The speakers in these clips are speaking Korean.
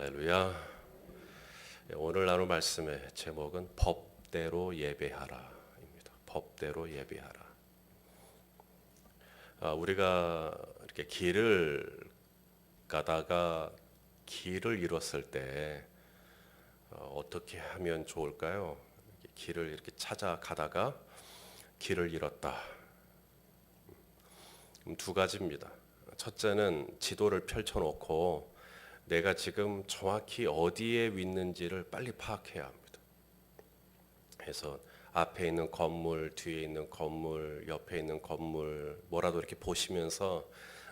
할렐루야. 오늘 나눌 말씀의 제목은 법대로 예배하라입니다. 법대로 예배하라. 우리가 이렇게 길을 가다가 길을 잃었을 때 어떻게 하면 좋을까요? 길을 이렇게 찾아가다가 길을 잃었다. 두 가지입니다. 첫째는 지도를 펼쳐놓고 내가 지금 정확히 어디에 있는지를 빨리 파악해야 합니다. 그래서 앞에 있는 건물, 뒤에 있는 건물, 옆에 있는 건물 뭐라도 이렇게 보시면서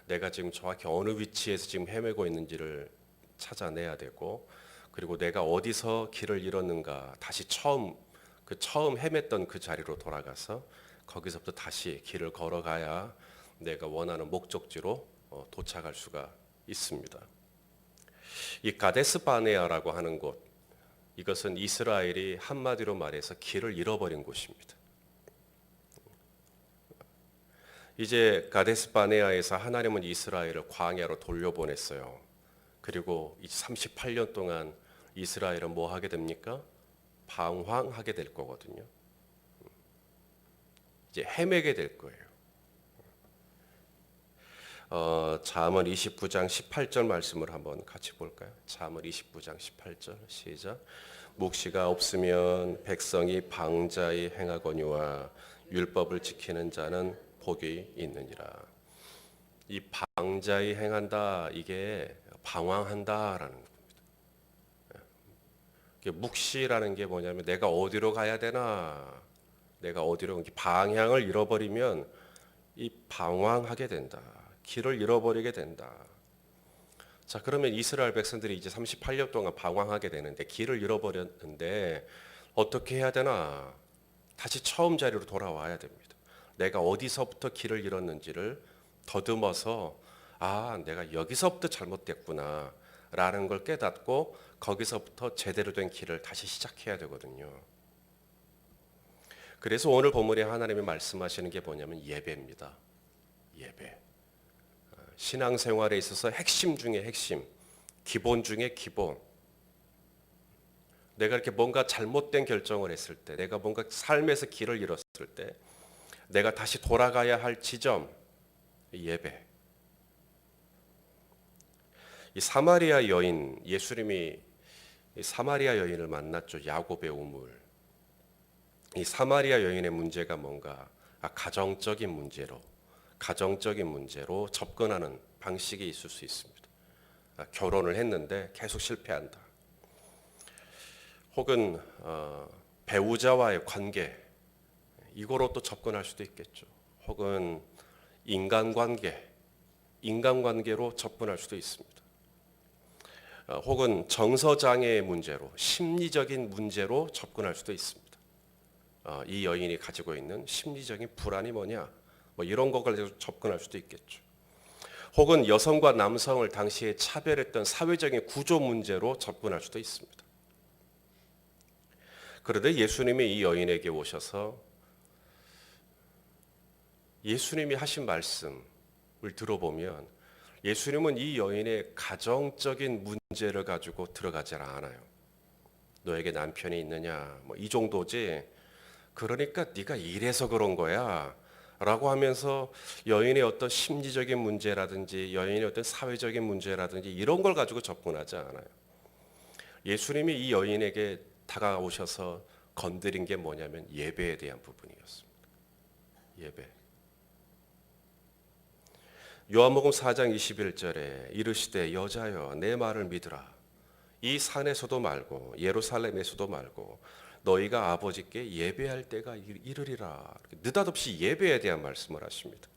내가 지금 정확히 어느 위치에서 지금 헤매고 있는지를 찾아내야 되고, 그리고 내가 어디서 길을 잃었는가 다시 처음 헤맸던 그 자리로 돌아가서 거기서부터 다시 길을 걸어가야 내가 원하는 목적지로 도착할 수가 있습니다. 이 가데스 바네아라고 하는 곳, 이것은 이스라엘이 한마디로 말해서 길을 잃어버린 곳입니다. 이제 가데스 바네아에서 하나님은 이스라엘을 광야로 돌려보냈어요. 그리고 38년 동안 이스라엘은 뭐 하게 됩니까? 방황하게 될 거거든요. 이제 헤매게 될 거예요. 잠언 29장 18절 말씀을 한번 같이 볼까요? 잠언 29장 18절 시작. 묵시가 없으면 백성이 방자히 행하거니와 율법을 지키는 자는 복이 있느니라. 이 방자히 행한다, 이게 방황한다라는 겁니다. 묵시라는 게 뭐냐면 내가 어디로 가야 되나, 내가 어디로, 방향을 잃어버리면 이 방황하게 된다. 길을 잃어버리게 된다. 자, 그러면 이스라엘 백성들이 이제 38년 동안 방황하게 되는데, 길을 잃어버렸는데 어떻게 해야 되나? 다시 처음 자리로 돌아와야 됩니다. 내가 어디서부터 길을 잃었는지를 더듬어서 내가 여기서부터 잘못됐구나 라는 걸 깨닫고 거기서부터 제대로 된 길을 다시 시작해야 되거든요. 그래서 오늘 본문에 하나님이 말씀하시는 게 뭐냐면 예배입니다. 예배. 신앙생활에 있어서 핵심 중에 핵심, 기본 중에 기본. 내가 이렇게 뭔가 잘못된 결정을 했을 때, 내가 뭔가 삶에서 길을 잃었을 때, 내가 다시 돌아가야 할 지점, 예배. 이 사마리아 여인, 예수님이 이 사마리아 여인을 만났죠. 야곱의 우물. 이 사마리아 여인의 문제가 뭔가 가정적인 문제로 접근하는 방식이 있을 수 있습니다. 결혼을 했는데 계속 실패한다. 혹은 배우자와의 관계, 이거로 또 접근할 수도 있겠죠. 혹은 인간관계로 접근할 수도 있습니다. 혹은 정서장애의 문제로, 심리적인 문제로 접근할 수도 있습니다. 이 여인이 가지고 있는 심리적인 불안이 뭐냐, 이런 거 가지고 접근할 수도 있겠죠. 혹은 여성과 남성을 당시에 차별했던 사회적인 구조 문제로 접근할 수도 있습니다. 그런데 예수님이 이 여인에게 오셔서 예수님이 하신 말씀을 들어보면 예수님은 이 여인의 가정적인 문제를 가지고 들어가지 않아요. 너에게 남편이 있느냐, 이 정도지. 그러니까 네가 이래서 그런 거야 라고 하면서 여인의 어떤 심리적인 문제라든지 여인의 어떤 사회적인 문제라든지 이런 걸 가지고 접근하지 않아요. 예수님이 이 여인에게 다가오셔서 건드린 게 뭐냐면 예배에 대한 부분이었습니다. 예배. 요한복음 4장 21절에 이르시되 여자여 내 말을 믿으라. 이 산에서도 말고 예루살렘에서도 말고 너희가 아버지께 예배할 때가 이르리라. 느닷없이 예배에 대한 말씀을 하십니다.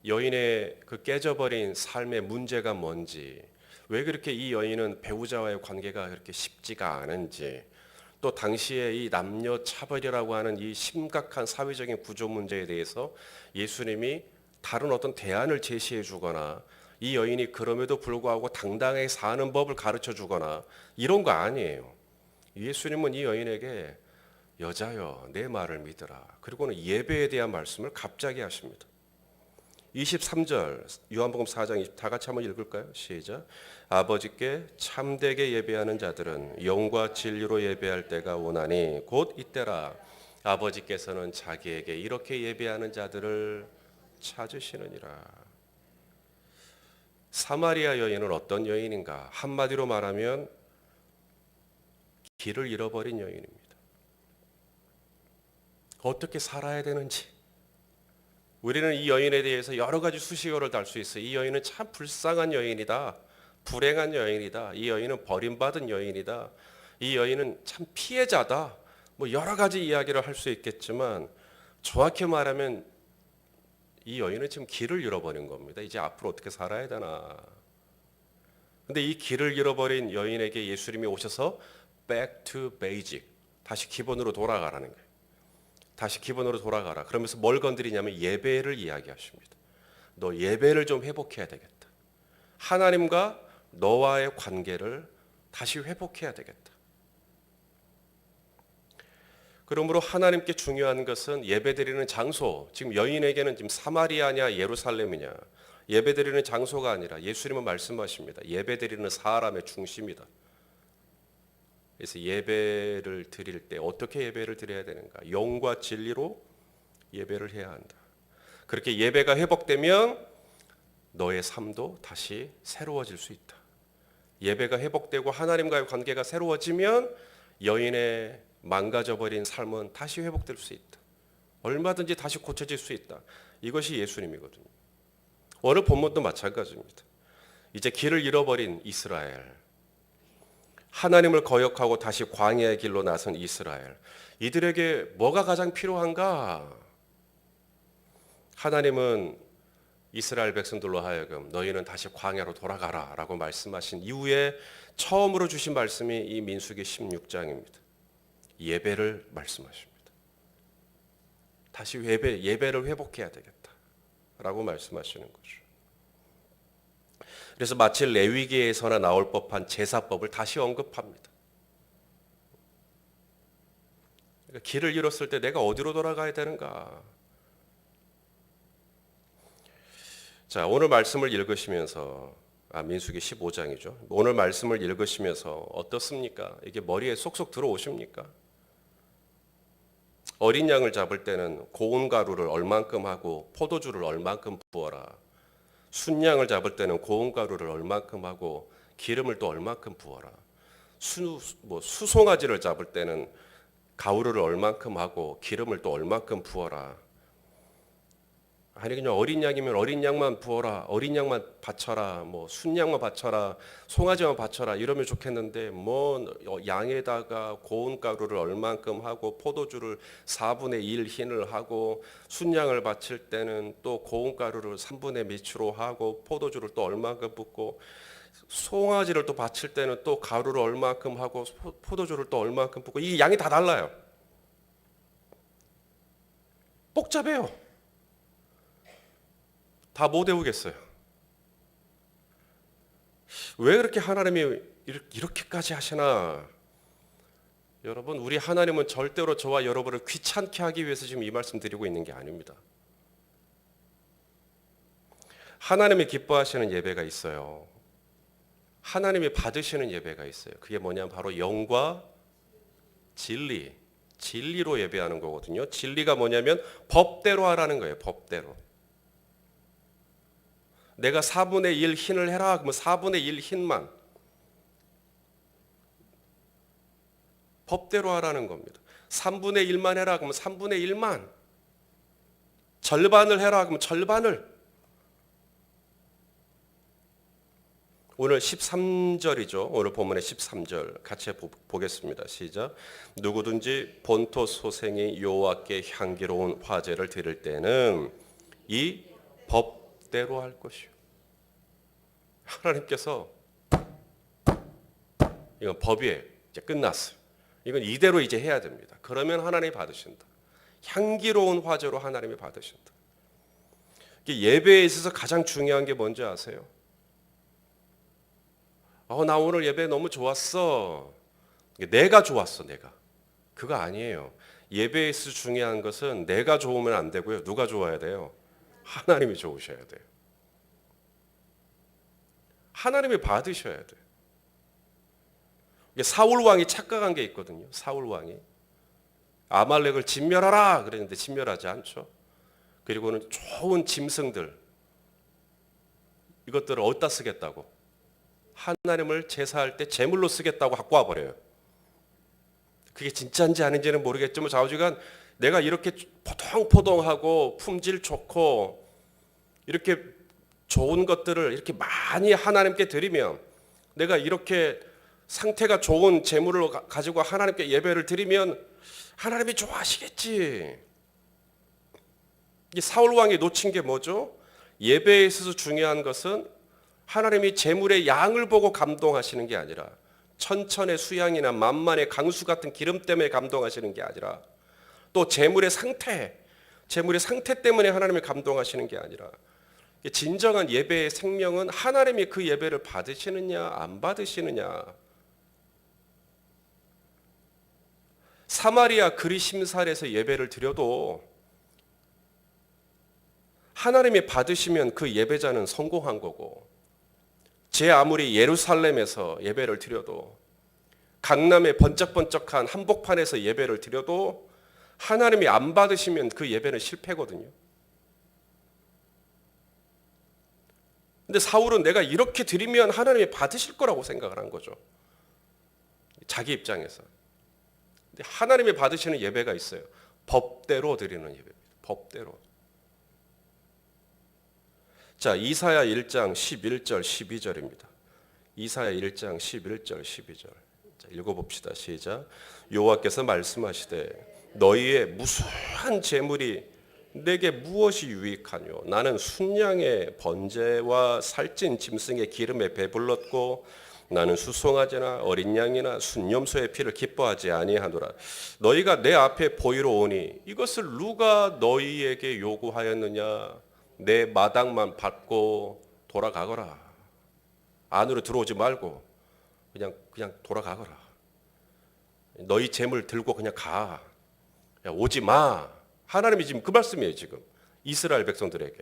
여인의 그 깨져버린 삶의 문제가 뭔지, 왜 그렇게 이 여인은 배우자와의 관계가 그렇게 쉽지가 않은지, 또 당시에 이 남녀 차별이라고 하는 이 심각한 사회적인 구조 문제에 대해서 예수님이 다른 어떤 대안을 제시해 주거나 이 여인이 그럼에도 불구하고 당당하게 사는 법을 가르쳐 주거나 이런 거 아니에요. 예수님은 이 여인에게 여자여 내 말을 믿으라. 그리고는 예배에 대한 말씀을 갑자기 하십니다. 23절 요한복음 4장 20, 다 같이 한번 읽을까요? 시작. 아버지께 참되게 예배하는 자들은 영과 진리로 예배할 때가 오나니 곧 이때라. 아버지께서는 자기에게 이렇게 예배하는 자들을 찾으시느니라. 사마리아 여인은 어떤 여인인가? 한마디로 말하면 길을 잃어버린 여인입니다. 어떻게 살아야 되는지, 우리는 이 여인에 대해서 여러 가지 수식어를 달 수 있어요. 이 여인은 참 불쌍한 여인이다. 불행한 여인이다. 이 여인은 버림받은 여인이다. 이 여인은 참 피해자다. 뭐 여러 가지 이야기를 할 수 있겠지만 정확히 말하면 이 여인은 지금 길을 잃어버린 겁니다. 이제 앞으로 어떻게 살아야 되나. 근데 이 길을 잃어버린 여인에게 예수님이 오셔서 back to basic, 다시 기본으로 돌아가라는 거예요. 다시 기본으로 돌아가라. 그러면서 뭘 건드리냐면 예배를 이야기하십니다. 너 예배를 좀 회복해야 되겠다. 하나님과 너와의 관계를 다시 회복해야 되겠다. 그러므로 하나님께 중요한 것은 예배드리는 장소. 지금 여인에게는 지금 사마리아냐 예루살렘이냐, 예배드리는 장소가 아니라 예수님은 말씀하십니다. 예배드리는 사람의 중심이다. 그래서 예배를 드릴 때 어떻게 예배를 드려야 되는가? 영과 진리로 예배를 해야 한다. 그렇게 예배가 회복되면 너의 삶도 다시 새로워질 수 있다. 예배가 회복되고 하나님과의 관계가 새로워지면 여인의 망가져버린 삶은 다시 회복될 수 있다. 얼마든지 다시 고쳐질 수 있다. 이것이 예수님이거든요. 오늘 본문도 마찬가지입니다. 이제 길을 잃어버린 이스라엘, 하나님을 거역하고 다시 광야의 길로 나선 이스라엘, 이들에게 뭐가 가장 필요한가? 하나님은 이스라엘 백성들로 하여금 너희는 다시 광야로 돌아가라 라고 말씀하신 이후에 처음으로 주신 말씀이 이 민수기 16장입니다. 예배를 말씀하십니다. 다시 예배를 회복해야 되겠다 라고 말씀하시는 거죠. 그래서 마치 레위기에서나 나올 법한 제사법을 다시 언급합니다. 그러니까 길을 잃었을 때 내가 어디로 돌아가야 되는가? 자, 오늘 말씀을 읽으시면서 민수기 15장이죠. 오늘 말씀을 읽으시면서 어떻습니까? 이게 머리에 쏙쏙 들어오십니까? 어린 양을 잡을 때는 고운 가루를 얼만큼 하고 포도주를 얼만큼 부어라. 순양을 잡을 때는 고운 가루를 얼만큼 하고 기름을 또 얼만큼 부어라. 수송아지를 잡을 때는 가루를 얼만큼 하고 기름을 또 얼만큼 부어라. 아니 그냥 어린 양이면 어린 양만 부어라, 어린 양만 바쳐라, 뭐 순양만 바쳐라, 송아지만 바쳐라 이러면 좋겠는데 뭐 양에다가 고운 가루를 얼만큼 하고 포도주를 4분의 1 흰을 하고 순양을 바칠 때는 또 고운 가루를 3분의 몇으로 하고 포도주를 또 얼만큼 붓고 송아지를 또 바칠 때는 또 가루를 얼만큼 하고 포도주를 또 얼만큼 붓고 이 양이 다 달라요. 복잡해요. 다 못 외우겠어요. 왜 그렇게 하나님이 이렇게까지 하시나? 여러분, 우리 하나님은 절대로 저와 여러분을 귀찮게 하기 위해서 지금 이 말씀 드리고 있는 게 아닙니다. 하나님이 기뻐하시는 예배가 있어요. 하나님이 받으시는 예배가 있어요. 그게 뭐냐면 바로 영과 진리로 예배하는 거거든요. 진리가 뭐냐면 법대로 하라는 거예요. 법대로. 내가 4분의 1 흰을 해라. 그러면 4분의 1 흰만. 법대로 하라는 겁니다. 3분의 1만 해라. 그러면 3분의 1만. 절반을 해라. 그러면 절반을. 오늘 13절이죠. 오늘 본문의 13절 같이 보겠습니다. 시작. 누구든지 본토 소생이 여호와께 향기로운 화제를 드릴 때는 이 법대로 할 것이요. 하나님께서 이건 법이에요. 이제 끝났어요. 이건 이대로 이제 해야 됩니다. 그러면 하나님이 받으신다. 향기로운 화제로 하나님이 받으신다. 예배에 있어서 가장 중요한 게 뭔지 아세요? 나 오늘 예배 너무 좋았어. 내가 좋았어, 내가. 그거 아니에요. 예배에 있어서 중요한 것은 내가 좋으면 안 되고요. 누가 좋아야 돼요? 하나님이 좋으셔야 돼요. 하나님이 받으셔야 돼요. 사울 왕이 착각한 게 있거든요. 사울 왕이 아말렉을 진멸하라 그랬는데 진멸하지 않죠. 그리고는 좋은 짐승들 이것들을 어디다 쓰겠다고? 하나님을 제사할 때 제물로 쓰겠다고 갖고 와버려요. 그게 진짜인지 아닌지는 모르겠지만 좌우지간 내가 이렇게 포동포동하고 품질 좋고 이렇게 좋은 것들을 이렇게 많이 하나님께 드리면 내가 이렇게 상태가 좋은 제물을 가지고 하나님께 예배를 드리면 하나님이 좋아하시겠지. 이 사울 왕이 놓친 게 뭐죠? 예배에 있어서 중요한 것은 하나님이 제물의 양을 보고 감동하시는 게 아니라 천천의 수양이나 만만의 강수 같은 기름 때문에 감동하시는 게 아니라 또 제물의 상태 때문에 하나님을 감동하시는 게 아니라 진정한 예배의 생명은 하나님이 그 예배를 받으시느냐 안 받으시느냐. 사마리아 그리심살에서 예배를 드려도 하나님이 받으시면 그 예배자는 성공한 거고, 제 아무리 예루살렘에서 예배를 드려도 강남의 번쩍번쩍한 한복판에서 예배를 드려도 하나님이 안 받으시면 그 예배는 실패거든요. 근데 사울은 내가 이렇게 드리면 하나님이 받으실 거라고 생각을 한 거죠. 자기 입장에서. 근데 하나님이 받으시는 예배가 있어요. 법대로 드리는 예배입니다. 법대로. 자, 이사야 1장 11절 12절입니다. 이사야 1장 11절 12절. 자, 읽어봅시다. 시작. 여호와께서 말씀하시되 너희의 무수한 재물이 내게 무엇이 유익하뇨? 나는 순양의 번제와 살찐 짐승의 기름에 배불렀고 나는 수송아지나 어린 양이나 순염소의 피를 기뻐하지 아니하노라. 너희가 내 앞에 보이러 오니 이것을 누가 너희에게 요구하였느냐? 내 마당만 받고 돌아가거라. 안으로 들어오지 말고 그냥 돌아가거라. 너희 재물 들고 그냥 가. 야, 오지 마. 하나님이 지금 그 말씀이에요. 지금 이스라엘 백성들에게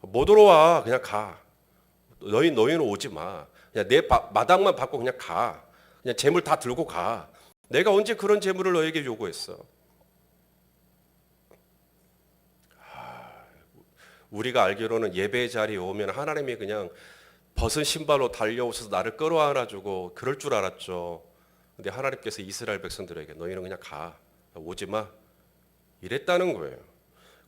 못 들어와. 그냥 가. 너희는 오지 마. 그냥 내 마당만 받고 그냥 가. 그냥 재물 다 들고 가. 내가 언제 그런 재물을 너에게 요구했어? 우리가 알기로는 예배 자리에 오면 하나님이 그냥 벗은 신발로 달려오셔서 나를 끌어안아주고 그럴 줄 알았죠. 근데 하나님께서 이스라엘 백성들에게 너희는 그냥 가. 오지 마. 이랬다는 거예요.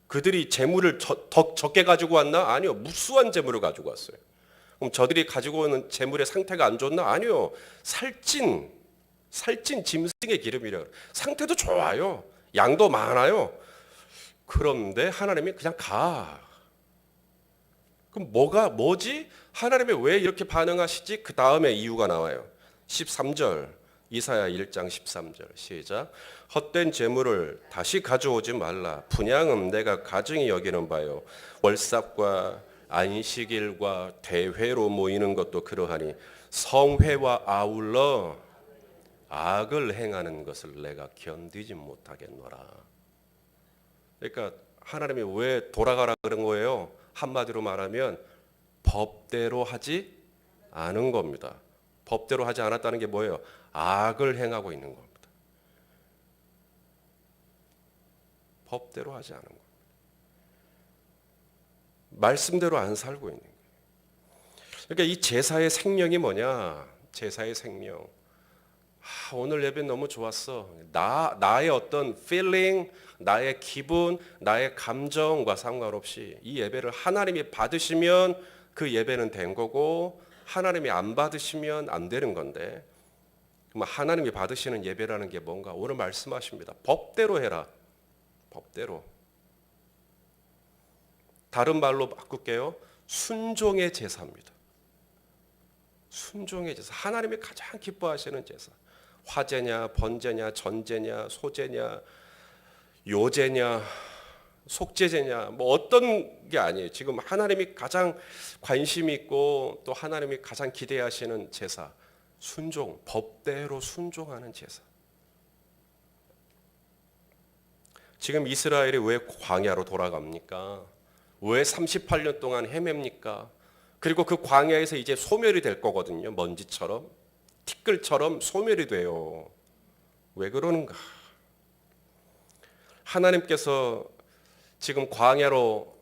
그들이 재물을 더 적게 가지고 왔나? 아니요. 무수한 재물을 가지고 왔어요. 그럼 저들이 가지고 오는 재물의 상태가 안 좋나? 아니요. 살찐 짐승의 기름이래요. 상태도 좋아요. 양도 많아요. 그런데 하나님이 그냥 가. 그럼 뭐지? 하나님이 왜 이렇게 반응하시지? 그 다음에 이유가 나와요. 13절. 이사야 1장 13절 시작. 헛된 재물을 다시 가져오지 말라. 분향은 내가 가증히 여기는 바요. 월삭과 안식일과 대회로 모이는 것도 그러하니 성회와 아울러 악을 행하는 것을 내가 견디지 못하겠노라. 그러니까 하나님이 왜 돌아가라 그런 거예요? 한마디로 말하면 법대로 하지 않은 겁니다. 법대로 하지 않았다는 게 뭐예요? 악을 행하고 있는 겁니다. 법대로 하지 않은 겁니다. 말씀대로 안 살고 있는 거예요. 그러니까 이 제사의 생명이 뭐냐? 제사의 생명. 오늘 예배 너무 좋았어. 나의 어떤 feeling, 나의 기분, 나의 감정과 상관없이 이 예배를 하나님이 받으시면 그 예배는 된 거고 하나님이 안 받으시면 안 되는 건데, 그럼 하나님이 받으시는 예배라는 게 뭔가? 오늘 말씀하십니다. 법대로 해라. 법대로. 다른 말로 바꿀게요. 순종의 제사입니다. 순종의 제사. 하나님이 가장 기뻐하시는 제사. 화제냐, 번제냐, 전제냐, 소제냐, 요제냐, 속죄제냐, 뭐 어떤 게 아니에요. 지금 하나님이 가장 관심 있고 또 하나님이 가장 기대하시는 제사. 순종, 법대로 순종하는 제사. 지금 이스라엘이 왜 광야로 돌아갑니까? 왜 38년 동안 헤맵니까? 그리고 그 광야에서 이제 소멸이 될 거거든요. 먼지처럼, 티끌처럼 소멸이 돼요. 왜 그러는가? 하나님께서 지금 광야로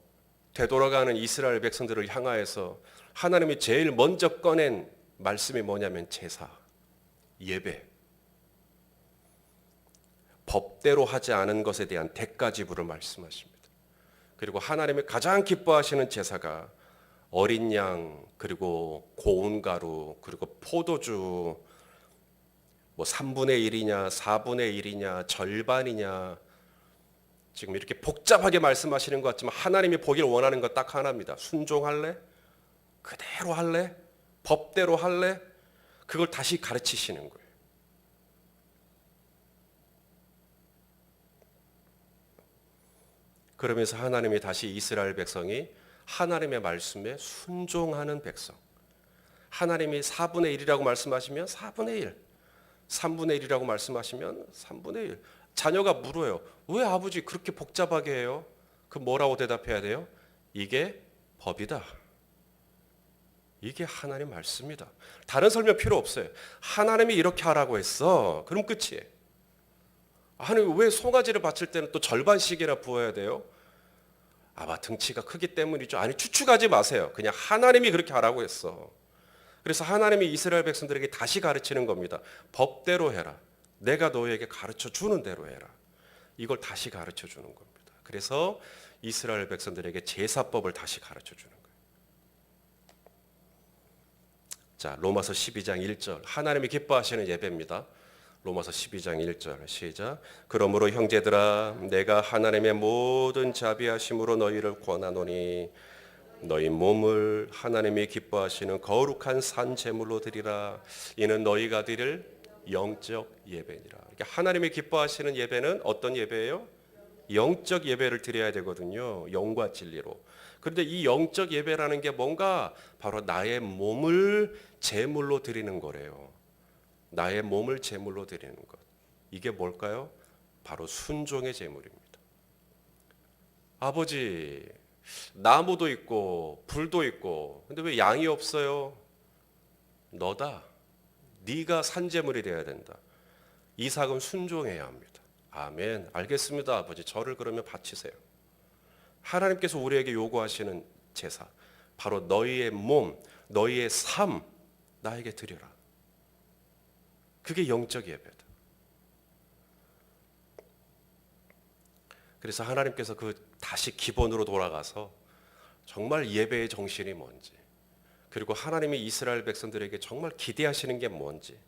되돌아가는 이스라엘 백성들을 향하여서 하나님이 제일 먼저 꺼낸 말씀이 뭐냐면 제사, 예배. 법대로 하지 않은 것에 대한 대가 지불을 말씀하십니다. 그리고 하나님이 가장 기뻐하시는 제사가 어린 양, 그리고 고운 가루, 그리고 포도주, 뭐 3분의 1이냐, 4분의 1이냐, 절반이냐, 지금 이렇게 복잡하게 말씀하시는 것 같지만 하나님이 보기를 원하는 것 딱 하나입니다. 순종할래? 그대로 할래? 법대로 할래? 그걸 다시 가르치시는 거예요. 그러면서 하나님이 다시 이스라엘 백성이 하나님의 말씀에 순종하는 백성. 하나님이 4분의 1이라고 말씀하시면 4분의 1, 3분의 1이라고 말씀하시면 3분의 1. 자녀가 물어요. 왜 아버지 그렇게 복잡하게 해요? 그 뭐라고 대답해야 돼요? 이게 법이다. 이게 하나님 말씀이다. 다른 설명 필요 없어요. 하나님이 이렇게 하라고 했어. 그럼 끝이에요. 하나님 왜 송아지를 바칠 때는 또 절반씩이나 부어야 돼요? 아마 등치가 크기 때문이죠. 아니 추측하지 마세요. 그냥 하나님이 그렇게 하라고 했어. 그래서 하나님이 이스라엘 백성들에게 다시 가르치는 겁니다. 법대로 해라. 내가 너에게 가르쳐 주는 대로 해라. 이걸 다시 가르쳐 주는 겁니다. 그래서 이스라엘 백성들에게 제사법을 다시 가르쳐 주는 거예요. 자, 로마서 12장 1절. 하나님이 기뻐하시는 예배입니다. 로마서 12장 1절 시작. 그러므로 형제들아 내가 하나님의 모든 자비하심으로 너희를 권하노니 너희 몸을 하나님이 기뻐하시는 거룩한 산 제물로 드리라. 이는 너희가 드릴 영적 예배니라. 그러니까 하나님이 기뻐하시는 예배는 어떤 예배예요? 영적 예배를 드려야 되거든요. 영과 진리로. 그런데 이 영적 예배라는 게 뭔가 바로 나의 몸을 제물로 드리는 거래요. 나의 몸을 제물로 드리는 것. 이게 뭘까요? 바로 순종의 제물입니다. 아버지, 나무도 있고 불도 있고 근데 왜 양이 없어요? 너다. 네가 산제물이 되어야 된다. 이삭은 순종해야 합니다. 아멘. 알겠습니다, 아버지. 저를 그러면 바치세요. 하나님께서 우리에게 요구하시는 제사, 바로 너희의 몸, 너희의 삶 나에게 드려라. 그게 영적 예배다. 그래서 하나님께서 그 다시 기본으로 돌아가서 정말 예배의 정신이 뭔지, 그리고 하나님이 이스라엘 백성들에게 정말 기대하시는 게 뭔지,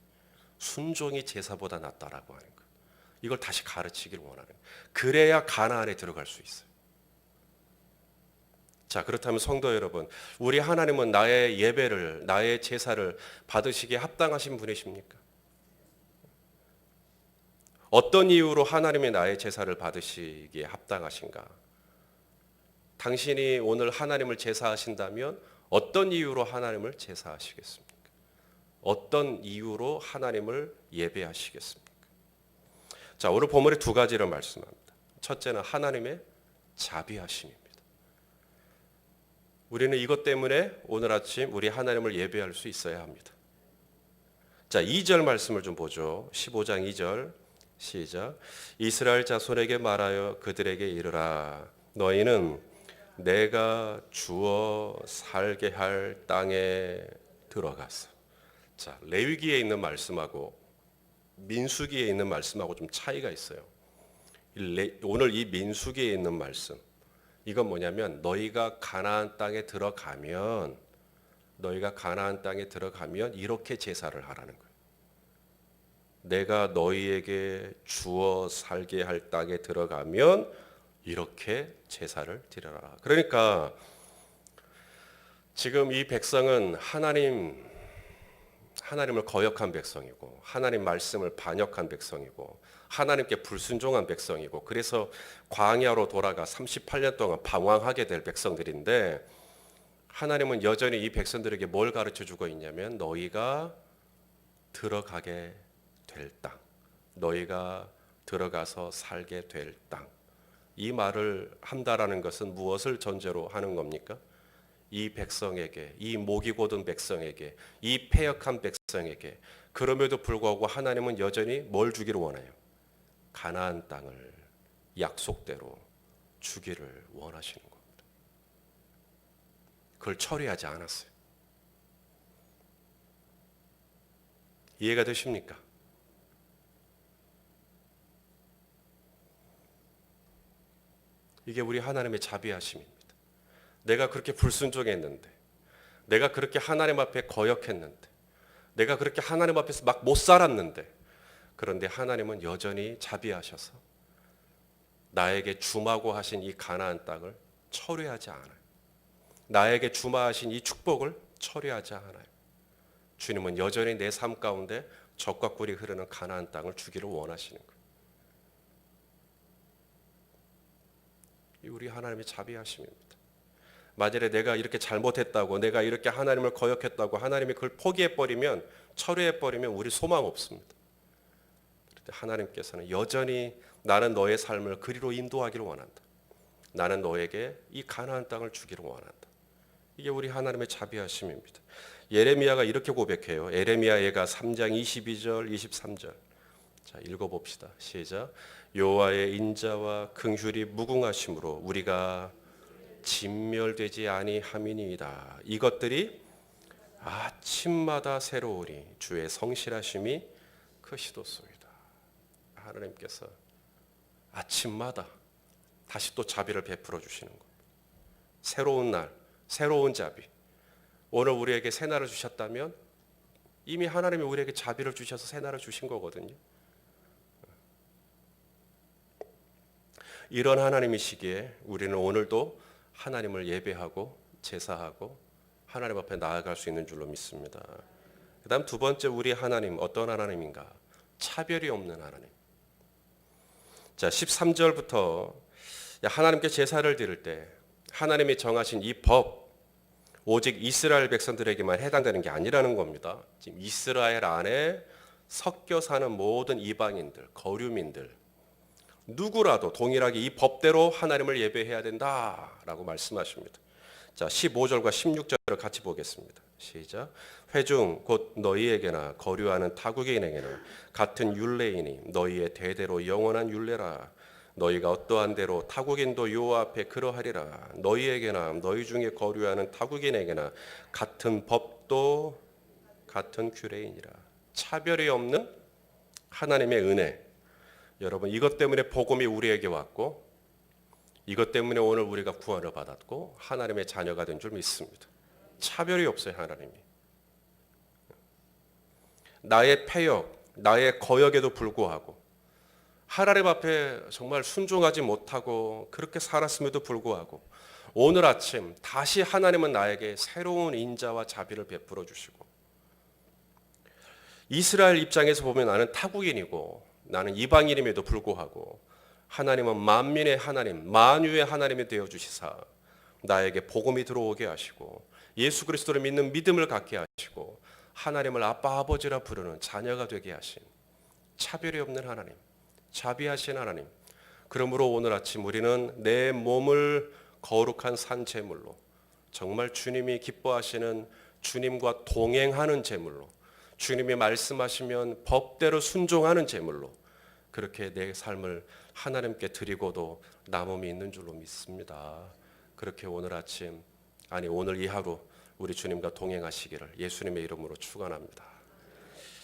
순종이 제사보다 낫다라고 하는 것. 이걸 다시 가르치길 원하는 거예요. 그래야 가나안에 들어갈 수 있어요. 자, 그렇다면 성도 여러분, 우리 하나님은 나의 예배를, 나의 제사를 받으시기에 합당하신 분이십니까? 어떤 이유로 하나님이 나의 제사를 받으시기에 합당하신가? 당신이 오늘 하나님을 제사하신다면 어떤 이유로 하나님을 제사하시겠습니까? 어떤 이유로 하나님을 예배하시겠습니까? 자, 오늘 본문에 두 가지를 말씀합니다. 첫째는 하나님의 자비하심입니다. 우리는 이것 때문에 오늘 아침 우리 하나님을 예배할 수 있어야 합니다. 자, 2절 말씀을 좀 보죠. 15장 2절 시작. 이스라엘 자손에게 말하여 그들에게 이르라. 너희는 내가 주어 살게 할 땅에 들어가서. 자, 레위기에 있는 말씀하고 민수기에 있는 말씀하고 좀 차이가 있어요. 오늘 이 민수기에 있는 말씀, 이건 뭐냐면 너희가 가나안 땅에 들어가면 이렇게 제사를 하라는 거예요. 내가 너희에게 주어 살게 할 땅에 들어가면 이렇게 제사를 드려라. 그러니까 지금 이 백성은 하나님을 거역한 백성이고, 하나님 말씀을 반역한 백성이고, 하나님께 불순종한 백성이고, 그래서 광야로 돌아가 38년 동안 방황하게 될 백성들인데, 하나님은 여전히 이 백성들에게 뭘 가르쳐 주고 있냐면 너희가 들어가게 될 땅, 너희가 들어가서 살게 될 땅, 이 말을 한다라는 것은 무엇을 전제로 하는 겁니까? 이 백성에게, 이 목이 곧은 백성에게, 이 패역한 백성에게, 그럼에도 불구하고 하나님은 여전히 뭘 주기를 원해요? 가나안 땅을 약속대로 주기를 원하시는 겁니다. 그걸 처리하지 않았어요. 이해가 되십니까? 이게 우리 하나님의 자비하심입니다. 내가 그렇게 불순종했는데, 내가 그렇게 하나님 앞에 거역했는데, 내가 그렇게 하나님 앞에서 막 못 살았는데, 그런데 하나님은 여전히 자비하셔서 나에게 주마고 하신 이 가나안 땅을 처리하지 않아요. 나에게 주마하신 이 축복을 처리하지 않아요. 주님은 여전히 내 삶 가운데 젖과 꿀이 흐르는 가나안 땅을 주기를 원하시는 거예요. 이 우리 하나님의 자비하심입니다. 만약에 내가 이렇게 잘못했다고, 내가 이렇게 하나님을 거역했다고 하나님이 그걸 포기해버리면, 처리해버리면 우리 소망 없습니다. 그런데 하나님께서는 여전히 나는 너의 삶을 그리로 인도하기를 원한다. 나는 너에게 이 가나안 땅을 주기를 원한다. 이게 우리 하나님의 자비하심입니다. 예레미야가 이렇게 고백해요. 예레미야가 3장 22절 23절. 자, 읽어봅시다. 시작. 여호와의 인자와 긍휼이 무궁하심으로 우리가 진멸되지 아니함이니이다. 이것들이 아침마다 새로우니 주의 성실하심이 크시도소이다. 하나님께서 아침마다 다시 또 자비를 베풀어 주시는 겁니다. 새로운 날, 새로운 자비. 오늘 우리에게 새날을 주셨다면 이미 하나님이 우리에게 자비를 주셔서 새날을 주신 거거든요. 이런 하나님이시기에 우리는 오늘도 하나님을 예배하고 제사하고 하나님 앞에 나아갈 수 있는 줄로 믿습니다. 그 다음 두 번째 우리 하나님 어떤 하나님인가? 차별이 없는 하나님. 자, 13절부터 하나님께 제사를 드릴 때 하나님이 정하신 이 법, 오직 이스라엘 백성들에게만 해당되는 게 아니라는 겁니다. 지금 이스라엘 안에 섞여 사는 모든 이방인들, 거류민들, 누구라도 동일하게 이 법대로 하나님을 예배해야 된다라고 말씀하십니다. 자, 15절과 16절을 같이 보겠습니다. 시작. 회중 곧 너희에게나 거류하는 타국인에게는 같은 율례이니 너희의 대대로 영원한 율례라. 너희가 어떠한 대로 타국인도 여호와 앞에 그러하리라. 너희에게나 너희 중에 거류하는 타국인에게나 같은 법도 같은 규례이니라. 차별이 없는 하나님의 은혜. 여러분, 이것 때문에 복음이 우리에게 왔고, 이것 때문에 오늘 우리가 구원을 받았고 하나님의 자녀가 된 줄 믿습니다. 차별이 없어요. 하나님이 나의 패역, 나의 거역에도 불구하고 하나님 앞에 정말 순종하지 못하고 그렇게 살았음에도 불구하고 오늘 아침 다시 하나님은 나에게 새로운 인자와 자비를 베풀어 주시고, 이스라엘 입장에서 보면 나는 타국인이고 나는 이방인임에도 불구하고 하나님은 만민의 하나님, 만유의 하나님이 되어 주시사 나에게 복음이 들어오게 하시고 예수 그리스도를 믿는 믿음을 갖게 하시고 하나님을 아빠 아버지라 부르는 자녀가 되게 하신 차별이 없는 하나님, 자비하신 하나님. 그러므로 오늘 아침 우리는 내 몸을 거룩한 산 제물로, 정말 주님이 기뻐하시는 주님과 동행하는 제물로, 주님이 말씀하시면 법대로 순종하는 제물로 그렇게 내 삶을 하나님께 드리고도 남음이 있는 줄로 믿습니다. 그렇게 오늘 아침, 아니 오늘 이 하루 우리 주님과 동행하시기를 예수님의 이름으로 축원합니다.